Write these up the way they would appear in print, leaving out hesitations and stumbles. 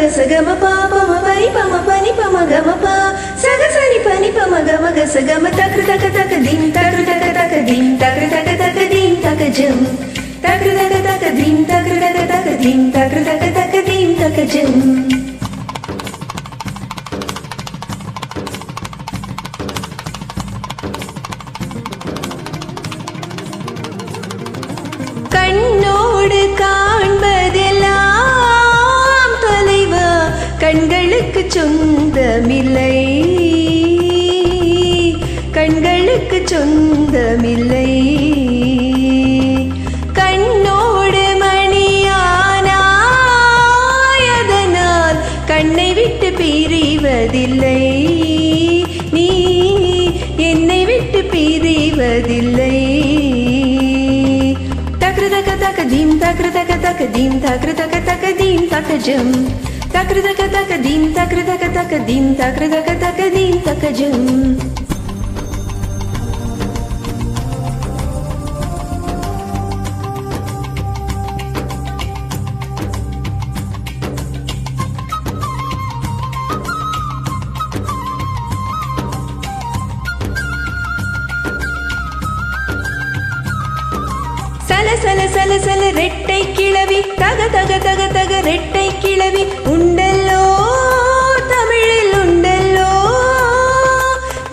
ga sa ga ma pa pa ma pa ni pa ma ga ma pa sa ga sa ni pa ma ga sa ga ma ta kru ta ka dim ta kru ta ka dim ta kru ta ka dim ta ka jum ta kru ta ka dim ta kru ta ka dim ta kru ta ka dim ta ka jum கண்ணோடு காண்பதெல்லாம் தலைவா கண்களுக்கு சொந்தமில்லை கண்களுக்கு சொந்தமில்லை கண்ணோடு மணியானாயதனால் கண்ணை விட்டு பிரிவதில்லை நீ என்னை விட்டு பிரிவதில்லை dim takru taka dim takru taka dim taka jum takru taka dim takru taka dim takru taka dim taka jum சல சல சல ரெட்டை கிளவி தக தக தக தக ரெட்டை கிளவி உண்டல்லோ தமிழில் உண்டல்லோ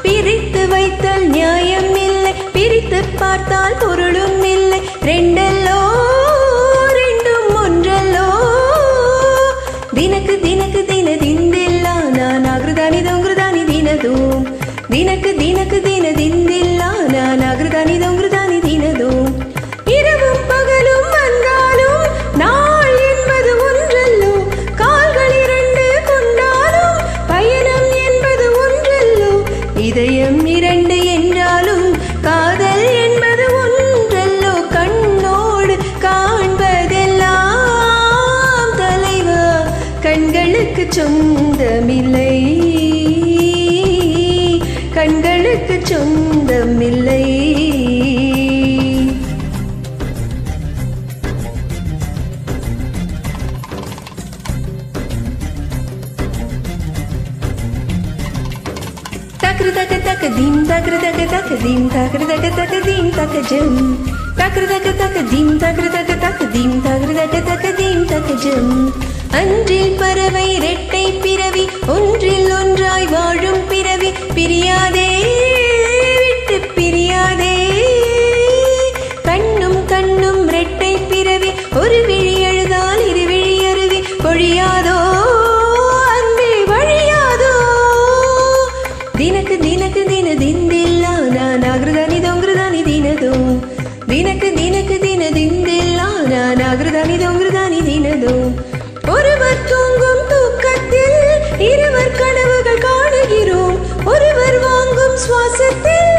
பிரித்து வைத்தால் நியாயம் இல்லை பிரித்து பார்த்தால் பொருளும் இல்லை ரெண்டல்லோ ரெண்டும் ஒன்றல்லோ தினக்கு தினக்கு தின திந்தில்ல நான் ஆகிருதானி தொங்குதானி தினதும் தினக்கு தினக்கு தின திந்தில்ல நான் ஆகிருதானி தொங்குதானி தினதும் இரவும் பகலும் வந்தாலும் நாள் என்பது ஒன்றல்லோ கால்கள் இரண்டு கொண்டாலும் பயணம் என்பது ஒன்றல்லோ இதயம் இரண்டு என்றாலும் காதல் என்பது ஒன்றல்லோ கண்ணோடு காண்பதெல்லாம் தலைவா கண்களுக்கு சொந்தமில்லை கண்களுக்கு சொந்தமில்லை takru taka dim takru taka dim takru taka dim taka jum takru taka dim takru taka dim takru taka dim taka jum அன்றில் பறவை ரெட்டை பிறவி ஒன்றில் ஒன்றாய் வாழும் பிறவி பிரியாதே விட்டு பிரியாதே கண்ணும் கண்ணும் ரெட்டை பிறவி ஒரு விழி அழுதால் இரு விழி அருவி பொழியாதோ அன்பே வழியாதோ தினக்கு தினக்கு தின திந்தில்ல நான் ஆகிருதானி தொங்குதானி தினதோ தினக்கு தினக்கு தின திந்தில்ல நான் ஆகிருதானி தொங்குதானி தினதோ ஒருவர் தூங்கும் தூக்கத்தில் இருவர் கனவுகள் காணுகிறோம் ஒருவர் வாங்கும் சுவாசத்தில்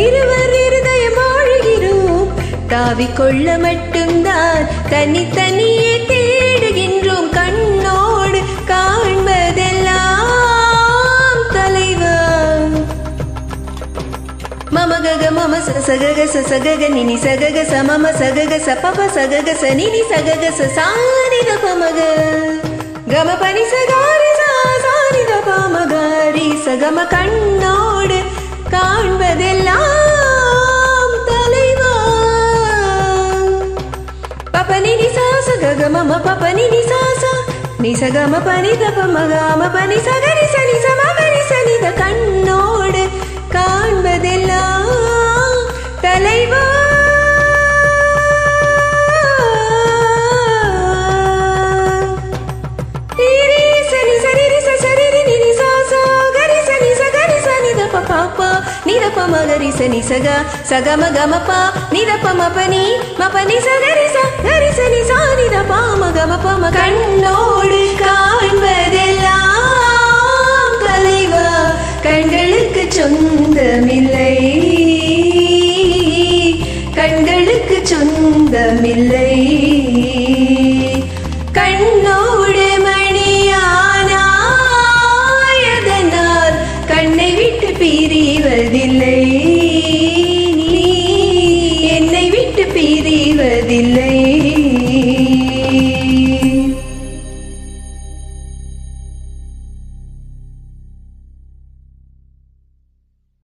இருவர் இருதயம் வாழுகிறோம் தாவிக்கொள்ள மட்டும்தான் தனித்தனியே தேடுகின்றோம் கண்ணோடு காண்பதெல்லாம் தலைவா மம கக மம சகக சகக நினி சகக சமம சகக சபப சகக சனினி சகக சானி தபமக கம பனி சகாரி சானி தபமகாரி சகம கண்ணோடு காண்பதெல்லாம் தலைவா பபனி நி சாச கக மம பபனி நி சாச நி சகம பனி தபமகாம பனி சகரி சனி சமகரி சனி த கண்ணோடு காண்பதெல்லாம் தலைவா சனி சரி சரி நினி சாசா கரி சனி சகரி சனி த பாப்பா நித பமகரி சனி சக சகம கமபா நித பமபனி மபனி சகரி சரி சனி சானி த பாம கமபம கண்ணோடு காண்பதெல்லாம் தலைவா கண்களுக்கு சொந்தமில்லை